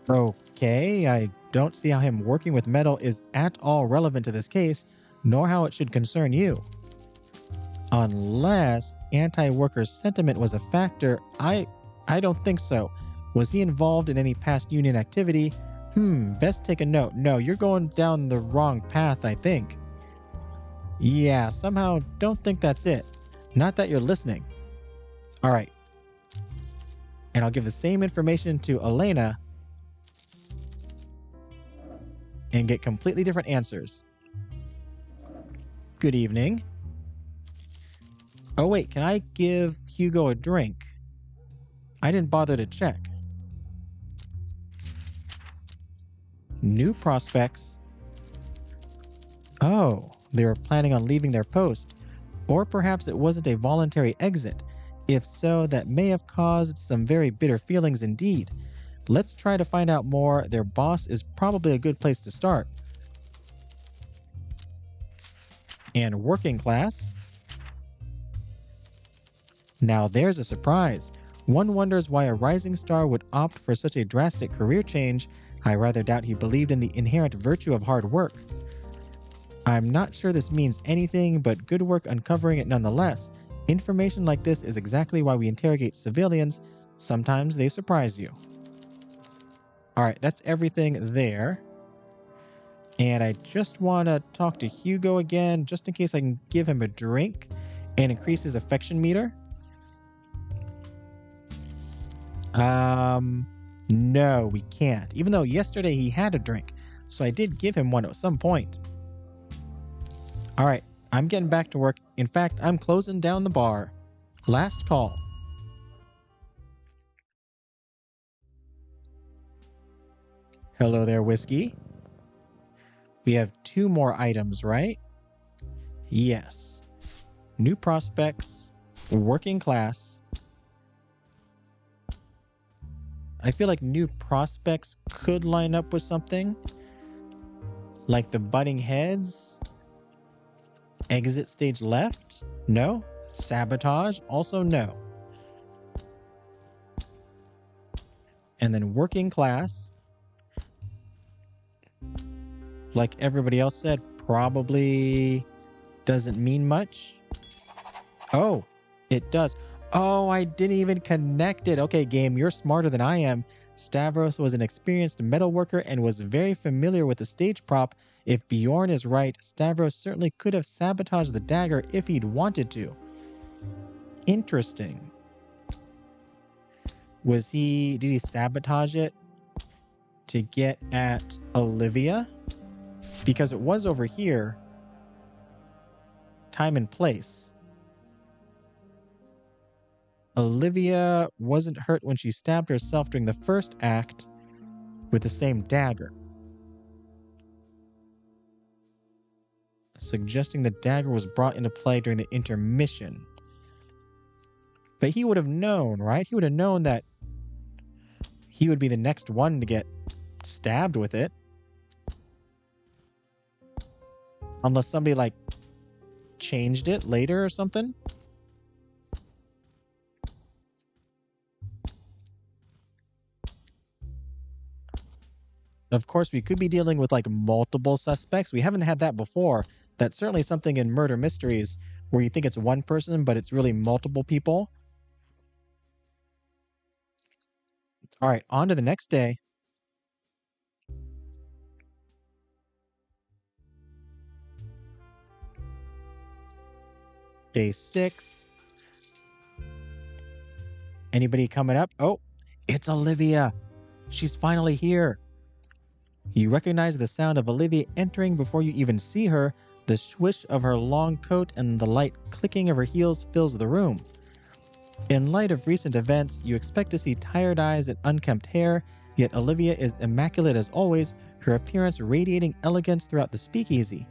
Okay, I don't see how him working with metal is at all relevant to this case, nor how it should concern you. Unless anti-worker sentiment was a factor, I don't think so. Was he involved in any past union activity? Best take a note. No, you're going down the wrong path, I think. Yeah, somehow don't think that's it. Not that you're listening. All right. And I'll give the same information to Elena and get completely different answers. Good evening. Oh wait, can I give Hugo a drink? I didn't bother to check. New prospects. Oh, they were planning on leaving their post. Or perhaps it wasn't a voluntary exit. If so, that may have caused some very bitter feelings indeed. Let's try to find out more. Their boss is probably a good place to start. And working class. Now there's a surprise. One wonders why a rising star would opt for such a drastic career change. I rather doubt he believed in the inherent virtue of hard work. I'm not sure this means anything, but good work uncovering it nonetheless. Information like this is exactly why we interrogate civilians. Sometimes they surprise you. Alright, that's everything there. And I just want to talk to Hugo again, just in case I can give him a drink and increase his affection meter. No, we can't. Even though yesterday he had a drink, so I did give him one at some point. Alright, I'm getting back to work. In fact, I'm closing down the bar. Last call. Hello there, Whiskey. We have 2 more items, right? Yes. New prospects, working class. I feel like new prospects could line up with something. Like the butting heads. Exit stage left? No. Sabotage? Also no. And then working class. Like everybody else said, probably doesn't mean much. Oh, it does. Oh, I didn't even connect it. Okay, game, you're smarter than I am. Stavros was an experienced metalworker and was very familiar with the stage prop. If Bjorn is right, Stavros certainly could have sabotaged the dagger if he'd wanted to. Interesting. Did he sabotage it to get at Olivia? Because it was over here. Time and place. Olivia wasn't hurt when she stabbed herself during the first act with the same dagger. Suggesting the dagger was brought into play during the intermission. But he would have known, right? He would have known that he would be the next one to get stabbed with it. Unless somebody, like, changed it later or something. Of course, we could be dealing with, like, multiple suspects. We haven't had that before. That's certainly something in murder mysteries where you think it's one person, but it's really multiple people. All right, on to the next day. Day 6. Anybody coming up? Oh, it's Olivia. She's finally here. You recognize the sound of Olivia entering before you even see her. The swish of her long coat and the light clicking of her heels fills the room. In light of recent events, you expect to see tired eyes and unkempt hair, yet Olivia is immaculate as always, her appearance radiating elegance throughout the speakeasy.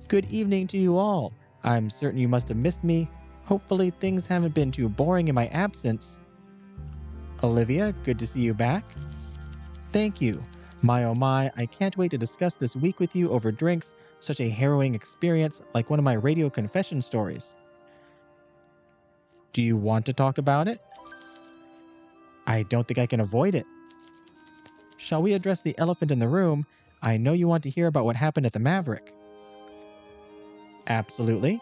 Good evening to you all. I'm certain you must have missed me. Hopefully things haven't been too boring in my absence. Olivia, good to see you back. Thank you. My oh my, I can't wait to discuss this week with you over drinks. Such a harrowing experience, like one of my radio confession stories. Do you want to talk about it? I don't think I can avoid it. Shall we address the elephant in the room? I know you want to hear about what happened at the Maverick. Absolutely.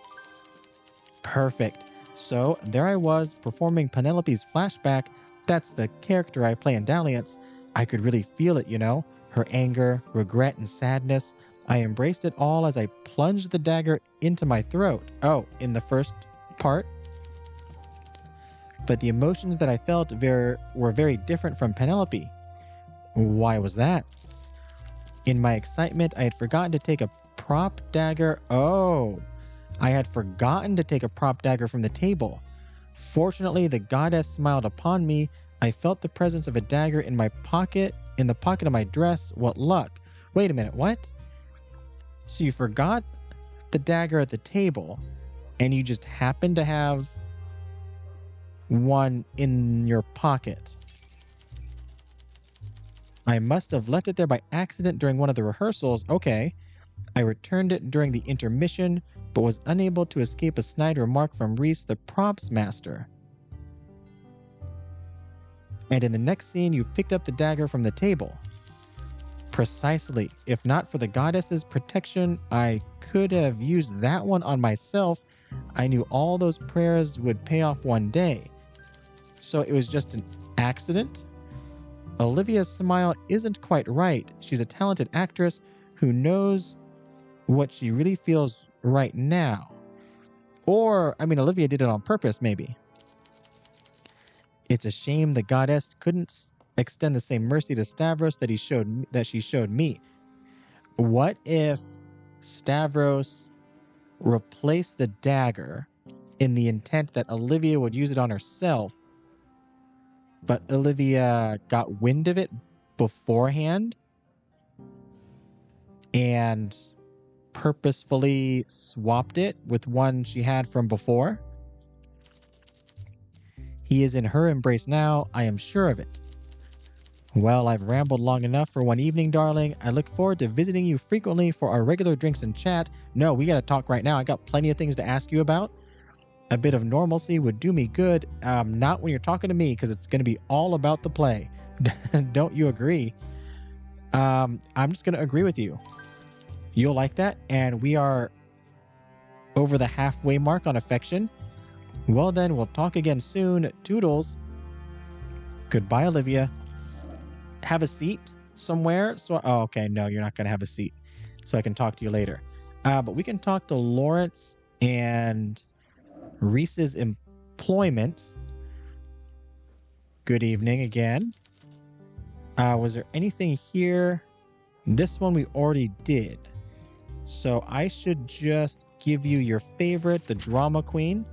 Perfect. So, there I was, performing Penelope's flashback. That's the character I play in Dalliance. I could really feel it, you know? Her anger, regret, and sadness. I embraced it all as I plunged the dagger into my throat. Oh, in the first part? But the emotions that I felt were very different from Penelope. Why was that? In my excitement, I had forgotten to take a prop dagger. Oh, I had forgotten to take a prop dagger from the table. Fortunately, the goddess smiled upon me. I felt the presence of a dagger in my pocket, in the pocket of my dress. What luck. Wait a minute, what? So you forgot the dagger at the table, and you just happened to have one in your pocket. I must have left it there by accident during one of the rehearsals. Okay. I returned it during the intermission, but was unable to escape a snide remark from Reece, the props master. And in the next scene, you picked up the dagger from the table. Precisely. If not for the goddess's protection, I could have used that one on myself. I knew all those prayers would pay off one day. So it was just an accident? Olivia's smile isn't quite right. She's a talented actress who knows what she really feels right now. Or, Olivia did it on purpose, maybe. It's a shame the goddess couldn't extend the same mercy to Stavros that she showed me. What if Stavros replaced the dagger in the intent that Olivia would use it on herself, but Olivia got wind of it beforehand and purposefully swapped it with one she had from before? He is in her embrace now, I am sure of it. Well, I've rambled long enough for one evening, darling. I look forward to visiting you frequently for our regular drinks and chat. No, we gotta talk right now. I got plenty of things to ask you about. A bit of normalcy would do me good. Not when you're talking to me, because it's gonna be all about the play. Don't you agree? I'm just gonna agree with you. You'll like that, and we are over the halfway mark on affection. Well then, we'll talk again soon. Toodles. Goodbye, Olivia. Have a seat somewhere. Oh, okay, no, you're not going to have a seat. So I can talk to you later. But we can talk to Lawrence and Reece's employment. Good evening again. Was there anything here? This one we already did. So I should just give you your favorite, the drama queen.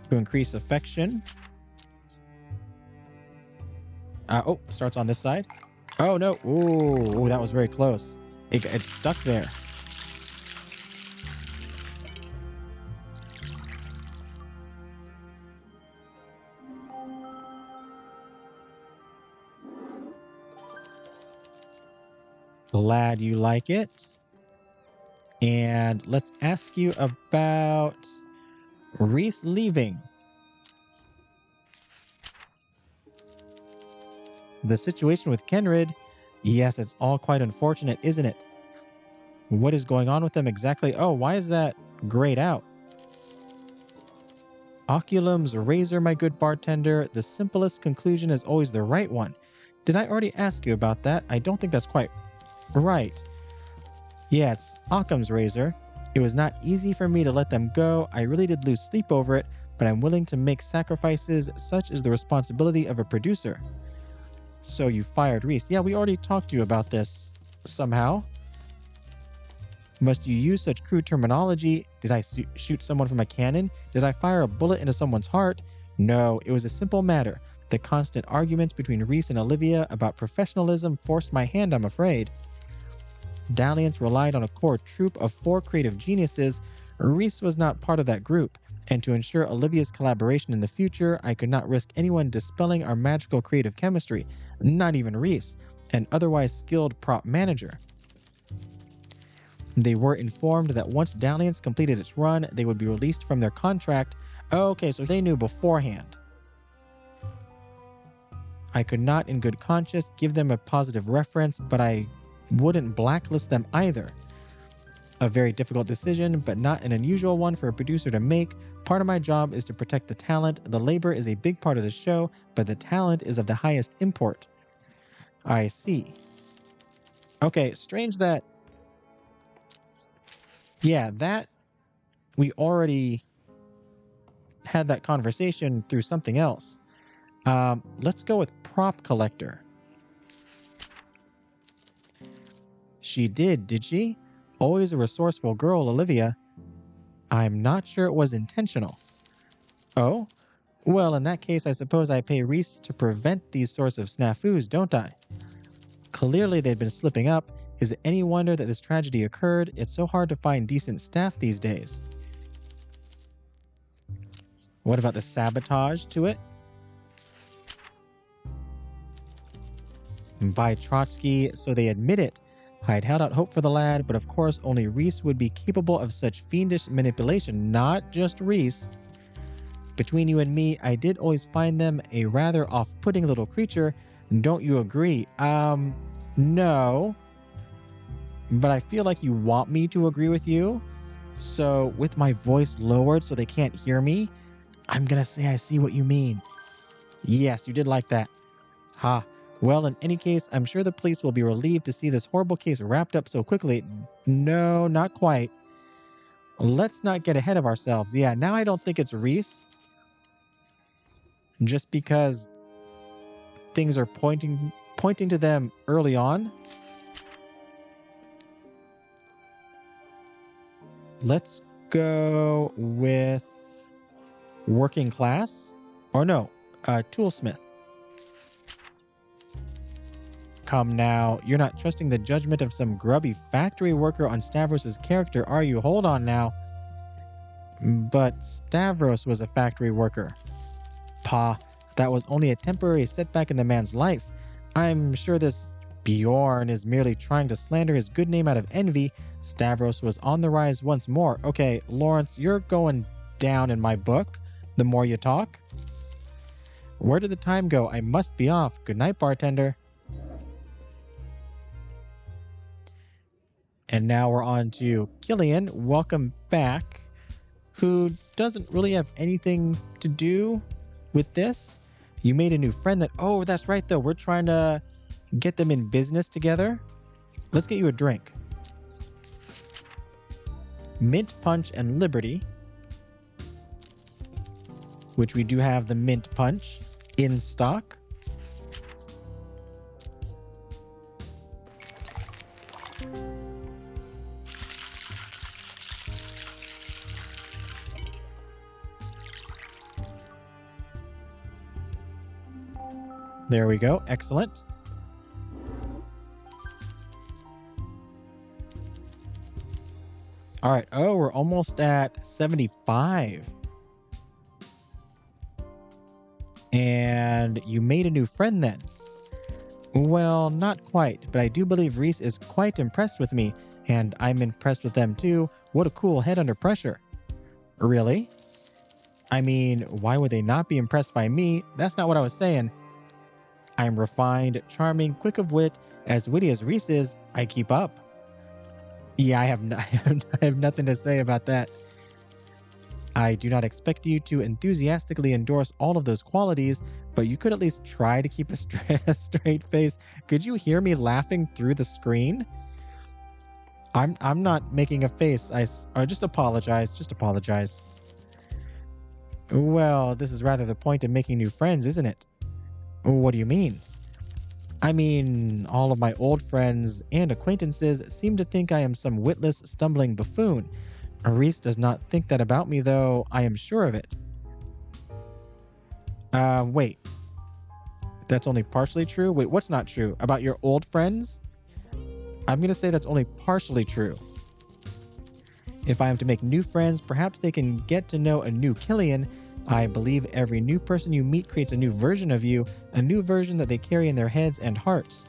To increase affection. Starts on this side. Oh, no. Ooh, that was very close. It's stuck there. Glad you like it. And let's ask you about Reece leaving. The situation with Kenryd, yes, it's all quite unfortunate, isn't it? What is going on with them exactly? Oh, why is that grayed out? Oculum's razor, my good bartender. The simplest conclusion is always the right one. Did I already ask you about that? I don't think that's quite right. Yeah, it's Occam's razor. It was not easy for me to let them go. I really did lose sleep over it, but I'm willing to make sacrifices. Such is the responsibility of a producer. So you fired Reece. Yeah, we already talked to you about this somehow. Must you use such crude terminology? Did I shoot someone from a cannon? Did I fire a bullet into someone's heart? No, it was a simple matter. The constant arguments between Reece and Olivia about professionalism forced my hand, I'm afraid. Dalliance relied on a core troupe of 4 creative geniuses. Reece was not part of that group. And to ensure Olivia's collaboration in the future, I could not risk anyone dispelling our magical creative chemistry, not even Reece, an otherwise skilled prop manager. They were informed that once Dalliance completed its run, they would be released from their contract. Okay, so they knew beforehand. I could not in good conscience give them a positive reference, but I wouldn't blacklist them either. A very difficult decision, but not an unusual one for a producer to make. Part of my job is to protect the talent. The labor is a big part of the show, but the talent is of the highest import. I see. Okay, strange that... Yeah, that... We already had that conversation through something else. Let's go with prop collector. She did she? Always a resourceful girl, Olivia. I'm not sure it was intentional. Oh? Well, in that case, I suppose I pay Reece to prevent these sorts of snafus, don't I? Clearly they'd been slipping up. Is it any wonder that this tragedy occurred? It's so hard to find decent staff these days. What about the sabotage to it? By Trotsky, so they admit it. I had held out hope for the lad, but of course only Reece would be capable of such fiendish manipulation, not just Reece. Between you and me, I did always find them a rather off-putting little creature. Don't you agree? No. But I feel like you want me to agree with you. So with my voice lowered so they can't hear me, I'm gonna say I see what you mean. Yes, you did like that. Ha. Well, in any case, I'm sure the police will be relieved to see this horrible case wrapped up so quickly. No, not quite. Let's not get ahead of ourselves. Yeah, now I don't think it's Reece. Just because things are pointing to them early on. Let's go with working class. Or no, toolsmith. Come now, you're not trusting the judgment of some grubby factory worker on Stavros's character, are you? Hold on now. But Stavros was a factory worker. Pa, that was only a temporary setback in the man's life. I'm sure this Bjorn is merely trying to slander his good name out of envy. Stavros was on the rise once more. Okay, Lawrence, you're going down in my book the more you talk. Where did the time go? I must be off. Good night, bartender. And now we're on to Killian. Welcome back. Who doesn't really have anything to do with this. You made a new friend that... Oh, that's right, though. We're trying to get them in business together. Let's get you a drink. Mint Punch and Liberty. Which we do have the Mint Punch in stock. There we go. Excellent. All right. Oh, we're almost at 75. And you made a new friend then. Well, not quite, but I do believe Reece is quite impressed with me, and I'm impressed with them too. What a cool head under pressure. Really? I mean, why would they not be impressed by me? That's not what I was saying. I'm refined, charming, quick of wit, as witty as Reece is. I keep up. Yeah, I have nothing to say about that. I do not expect you to enthusiastically endorse all of those qualities, but you could at least try to keep a straight face. Could you hear me laughing through the screen? I'm not making a face. Just apologize. Just apologize. Well, this is rather the point of making new friends, isn't it? What do you mean? I mean, all of my old friends and acquaintances seem to think I am some witless, stumbling buffoon. Reece does not think that about me, though. I am sure of it. Wait. That's only partially true? Wait, what's not true? About your old friends? I'm going to say that's only partially true. If I am to make new friends, perhaps they can get to know a new Killian. I believe every new person you meet creates a new version of you, a new version that they carry in their heads and hearts.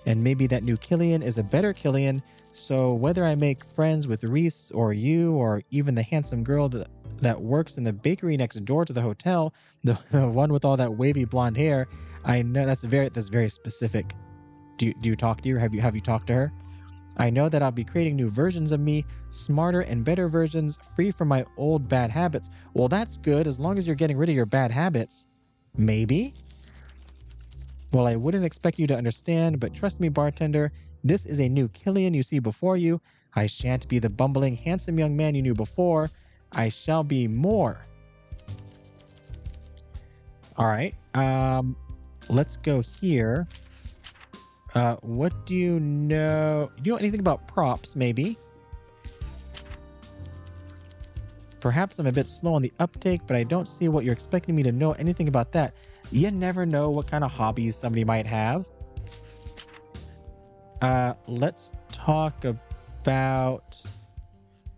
And maybe that new Killian is a better Killian, so whether I make friends with Reece or you or even the handsome girl that works in the bakery next door to the hotel, the one with all that wavy blonde hair, I know that's very specific. Do you talk to her? Have you talked to her? I know that I'll be creating new versions of me, smarter and better versions, free from my old bad habits. Well, that's good as long as you're getting rid of your bad habits. Maybe? Well, I wouldn't expect you to understand, but trust me, bartender, this is a new Killian you see before you. I shan't be the bumbling, handsome young man you knew before. I shall be more. All right. Let's go here. What do you know? Do you know anything about props, maybe? Perhaps I'm a bit slow on the uptake, but I don't see what you're expecting me to know anything about that. You never know what kind of hobbies somebody might have. Let's talk about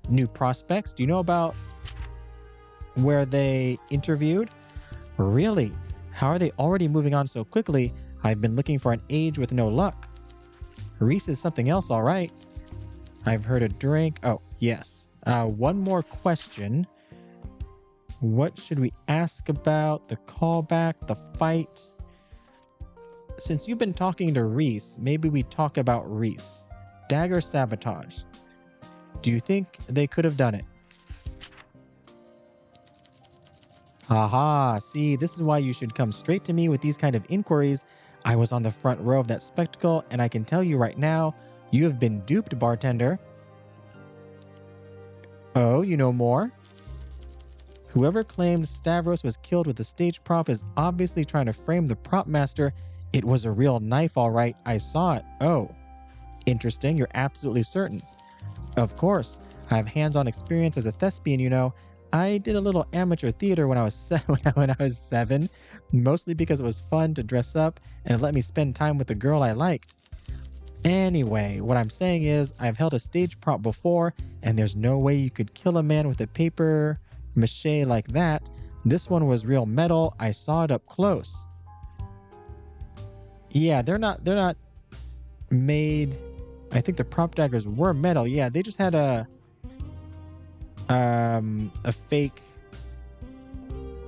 new prospects. Do you know about where they interviewed? Really? How are they already moving on so quickly? I've been looking for an age with no luck. Reece is something else, all right. I've heard a drink. Oh, yes. One more question. What should we ask about? The callback, the fight? Since you've been talking to Reece, maybe we talk about Reece. Dagger sabotage. Do you think they could have done it? Aha, see, this is why you should come straight to me with these kind of inquiries. I was on the front row of that spectacle, and I can tell you right now, you have been duped, bartender. Oh, you know more? Whoever claimed Stavros was killed with the stage prop is obviously trying to frame the prop master. It was a real knife, all right. I saw it. Oh, interesting. You're absolutely certain. Of course. I have hands-on experience as a thespian, you know. I did a little amateur theater when I was when I was 7, mostly because it was fun to dress up and it let me spend time with the girl I liked. Anyway, what I'm saying is I've held a stage prop before, and there's no way you could kill a man with a paper mache like that. This one was real metal. I saw it up close. Yeah, they're not made. I think the prop daggers were metal. Yeah, they just had a fake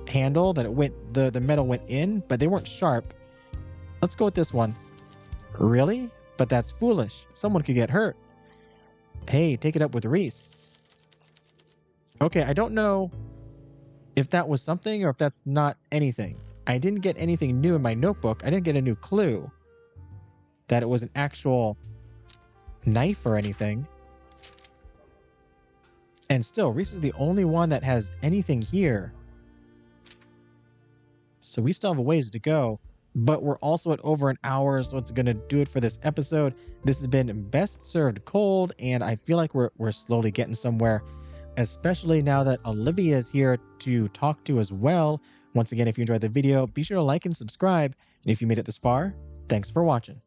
handle that the metal went in, but they weren't sharp. Let's go with this one. Really? But that's foolish. Someone could get hurt. Hey, take it up with Reece. Okay, I don't know if that was something or if that's not anything. I didn't get anything new in my notebook. I didn't get a new clue that it was an actual knife or anything. And still, Reece is the only one that has anything here. So we still have a ways to go, but we're also at over an hour, so it's going to do it for this episode. This has been Best Served Cold, and I feel like we're slowly getting somewhere, especially now that Olivia is here to talk to as well. Once again, if you enjoyed the video, be sure to like and subscribe. And if you made it this far, thanks for watching.